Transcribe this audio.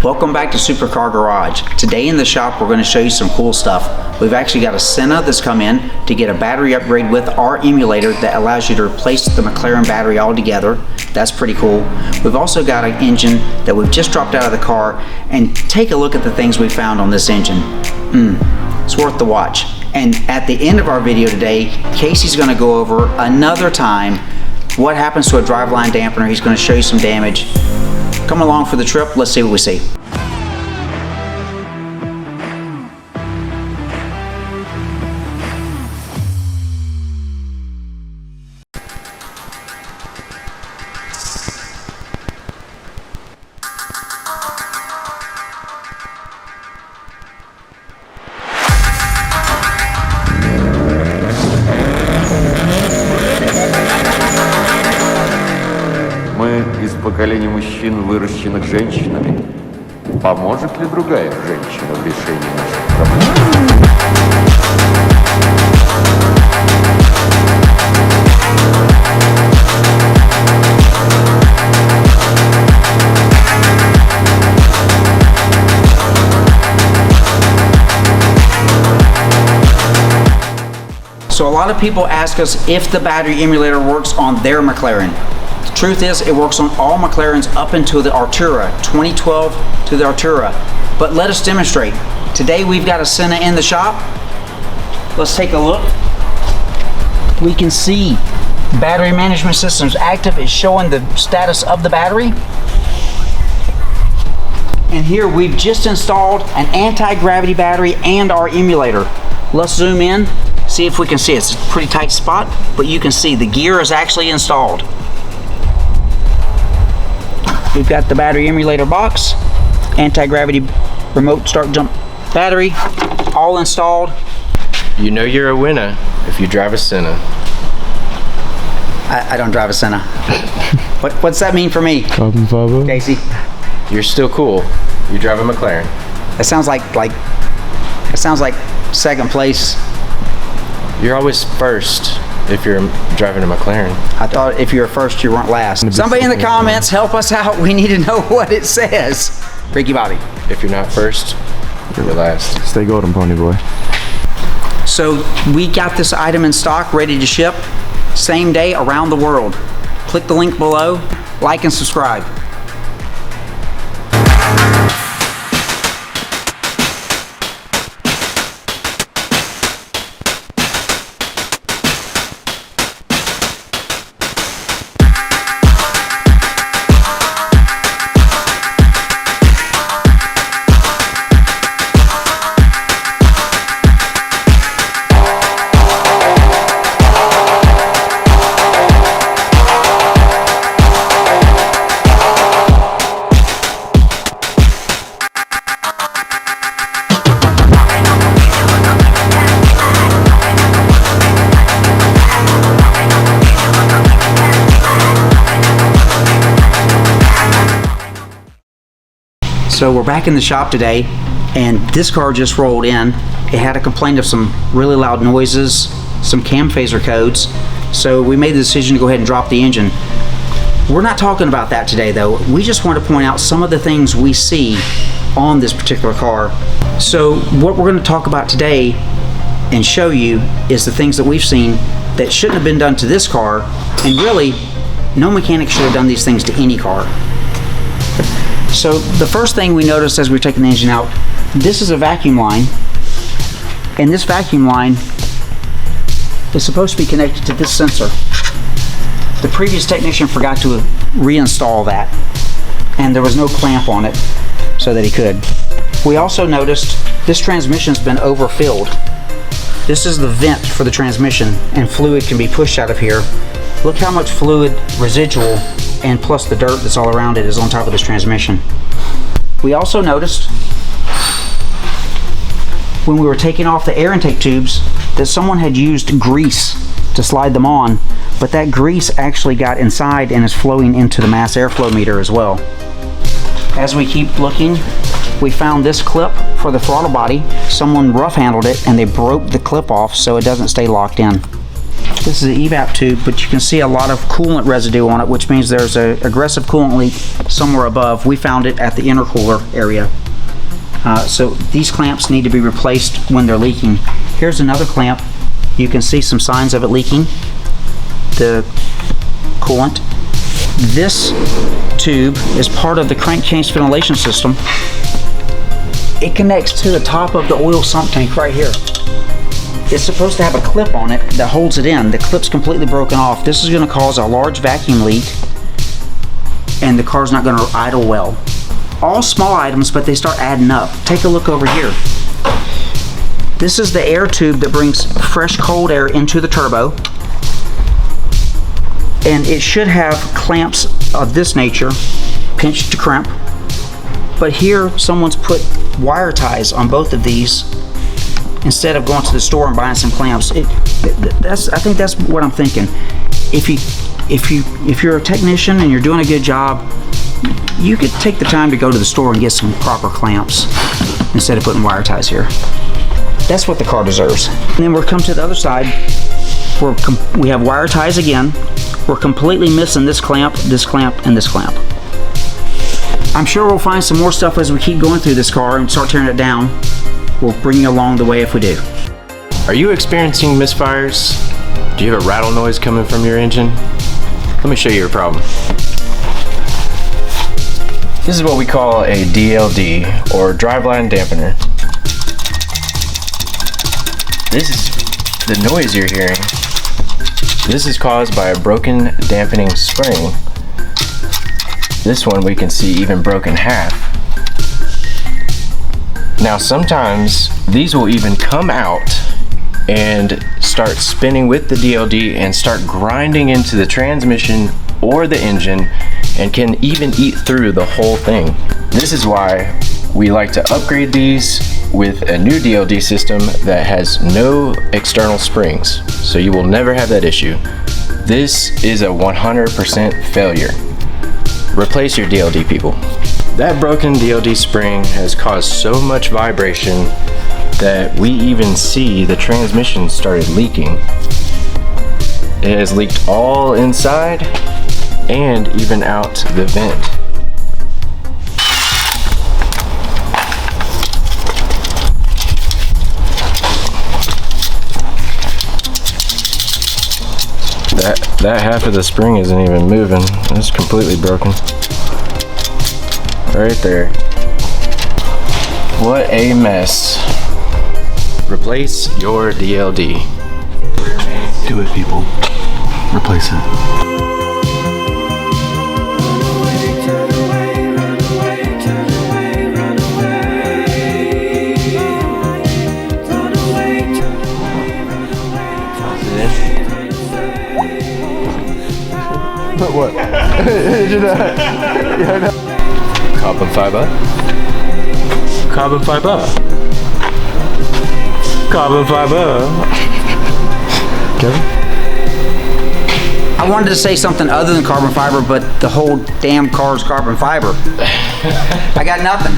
Welcome back to Supercar Garage. Today in the shop we're going to show you some cool stuff. We've actually got a Senna that's come in to get a battery upgrade with our emulator that allows you to replace the McLaren battery altogether. That's pretty cool. We've also got an engine that we've just dropped out of the car, and take a look at the things we found on this engine. It's worth the watch. And at the end of our video today, Casey's going to go over another time what happens to a driveline dampener. He's going to show you some damage. Come along for the trip. Let's see what we see. Мы из поколения мужчин, выращенных женщинами. Поможет ли другая женщина в решении наших проблем? So a lot of people ask us if the battery emulator works on their McLaren. The truth is, it works on all McLarens up into the Artura, 2012 to the Artura. But let us demonstrate. Today we've got a Senna in the shop. Let's take a look. We can see battery management system's active. It's showing the status of the battery. And here we've just installed an anti-gravity battery and our emulator. Let's zoom in, see if we can see it. It's a pretty tight spot, but you can see the gear is actually installed. We've got the battery emulator box, anti-gravity remote start jump battery, all installed. You know you're a winner if you drive a Senna. I don't drive a Senna. What's that mean for me, Casey? You're still cool. You drive a McLaren. It sounds like second place. You're always first if you're driving a McLaren. I thought if you were first, you weren't last. Somebody in the comments, help us out. We need to know what it says. Ricky Bobby. If you're not first, you're last. Stay golden, pony boy. So we got this item in stock, ready to ship, same day around the world. Click the link below, like and subscribe. So we're back in the shop today, and this car just rolled in. It had a complaint of some really loud noises, some cam phaser codes, so we made the decision to go ahead and drop the engine. We're not talking about that today though. We just want to point out some of the things we see on this particular car. So what we're going to talk about today and show you is the things that we've seen that shouldn't have been done to this car, and really no mechanic should have done these things to any car. So the first thing we noticed as we were taking the engine out, this is a vacuum line, and this vacuum line is supposed to be connected to this sensor. The previous technician forgot to reinstall that, and there was no clamp on it so that he could. We also noticed this transmission's been overfilled. This is the vent for the transmission, and fluid can be pushed out of here. Look how much fluid residual and plus the dirt that's all around it is on top of this transmission. We also noticed when we were taking off the air intake tubes that someone had used grease to slide them on, but that grease actually got inside and is flowing into the mass airflow meter as well. As we keep looking, we found this clip for the throttle body. Someone rough handled it and they broke the clip off so it doesn't stay locked in. This is an evap tube, but you can see a lot of coolant residue on it, which means there's an aggressive coolant leak somewhere above. We found it at the intercooler area. So these clamps need to be replaced when they're leaking. Here's another clamp. You can see some signs of it leaking, the coolant. This tube is part of the crankcase ventilation system. It connects to the top of the oil sump tank right here. It's supposed to have a clip on it that holds it in. The clip's completely broken off. This is going to cause a large vacuum leak, and the car's not going to idle well. All small items, but they start adding up. Take a look over here. This is the air tube that brings fresh cold air into the turbo, and it should have clamps of this nature, pinched to crimp. But here someone's put wire ties on both of these instead of going to the store and buying some clamps. I think that's what I'm thinking. If you're a technician and you're doing a good job, you could take the time to go to the store and get some proper clamps instead of putting wire ties here. That's what the car deserves. And then we'll come to the other side. We have wire ties again. We're completely missing this clamp, and this clamp. I'm sure we'll find some more stuff as we keep going through this car and start tearing it down. We'll bring you along the way if we do. Are you experiencing misfires? Do you have a rattle noise coming from your engine? Let me show you your problem. This is what we call a DLD, or driveline dampener. This is the noise you're hearing. This is caused by a broken dampening spring. This one we can see even broken half. Now sometimes these will even come out and start spinning with the DLD and start grinding into the transmission or the engine, and can even eat through the whole thing. This is why we like to upgrade these with a new DLD system that has no external springs, so you will never have that issue. This is a 100% failure. Replace your DLD, people. That broken DLD spring has caused so much vibration that we even see the transmission started leaking. It has leaked all inside and even out the vent. That half of the spring isn't even moving. It's completely broken. Right there. What a mess. Replace your DLD. Do it, people. Replace it. What? Carbon fiber. Carbon fiber. Carbon fiber. Kevin? I wanted to say something other than carbon fiber, but the whole damn car's carbon fiber. I got nothing.